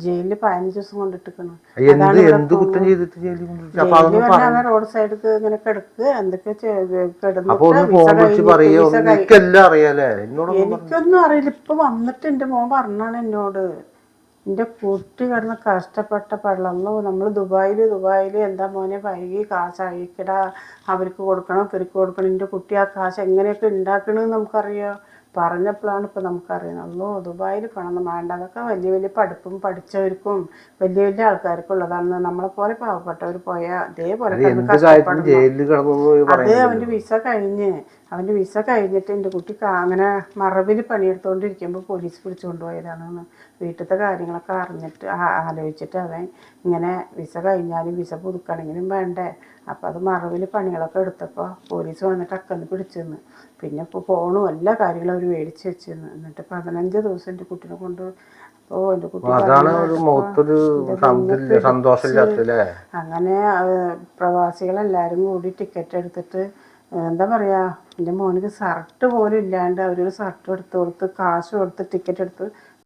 ജയിലിൽ 15 ദിവസം കൊണ്ടിട്ടിരിക്കണം. എന്ത് കുറ്റം ചെയ്തിട്ട് ജയിലിൽ പറഞ്ഞാൽ റോഡ് സൈഡിൽ ഇങ്ങനെ കിടക്കുക എന്തൊക്കെ എനിക്കൊന്നും അറിയില്ല. ഇപ്പൊ വന്നിട്ട് എന്റെ മോൻ പറഞ്ഞാണ് എന്നോട്, എൻ്റെ കുട്ടി കിടന്ന് കഷ്ടപ്പെട്ട പള്ളല്ലോ. നമ്മൾ ദുബായിൽ എന്താ മോനെ വൈകി കാശ് അയക്കടാ, അവർക്ക് കൊടുക്കണം ഇവർക്ക് കൊടുക്കണം. എൻ്റെ കുട്ടി ആ കാശ് എങ്ങനെയൊക്കെ ഉണ്ടാക്കണമെന്ന് നമുക്കറിയാം. പറഞ്ഞപ്പോഴാണ് ഇപ്പം നമുക്കറിയണല്ലോ ദുബായിൽ പണം വേണ്ട. അതൊക്കെ വലിയ വലിയ പഠിച്ചവർക്കും വലിയ വലിയ ആൾക്കാർക്കും ഉള്ളതാണ്. നമ്മളെപ്പോലെ പാവപ്പെട്ടവർ പോയാൽ അതേപോലെ അത് അവൻ്റെ വിസ കഴിഞ്ഞിട്ട് എൻ്റെ കുട്ടി അങ്ങനെ മറവിൽ പണിയെടുത്തുകൊണ്ടിരിക്കുമ്പോൾ പോലീസ് പിടിച്ചുകൊണ്ട് പോയതാണെന്ന്. വീട്ടിലത്തെ കാര്യങ്ങളൊക്കെ അറിഞ്ഞിട്ട് ആലോചിച്ചിട്ട് അവൻ ഇങ്ങനെ വിസ കഴിഞ്ഞാലും വിസ പുതുക്കണമെങ്കിലും വേണ്ടേ. അപ്പം അത് മറവിൽ പണികളൊക്കെ എടുത്തപ്പോൾ പോലീസ് വന്നിട്ട് അക്കന്ന് പിടിച്ചെന്ന്. പിന്നെ ഇപ്പോൾ ഫോണും എല്ലാ കാര്യങ്ങളും അവർ മേടിച്ച് വെച്ചിരുന്നു. എന്നിട്ട് 15 ദിവസം എൻ്റെ കുട്ടീനെ കൊണ്ട് എൻ്റെ കുട്ടി അങ്ങനെ പ്രവാസികളെല്ലാവരും കൂടി ടിക്കറ്റ് എടുത്തിട്ട് എന്താ പറയുക, എൻ്റെ മോനിക്ക് ഷർട്ട് പോലും ഇല്ലാണ്ട് അവരൊരു ഷർട്ട് എടുത്ത് കൊടുത്ത് കാശ് കൊടുത്ത് ടിക്കറ്റ് എടുത്ത്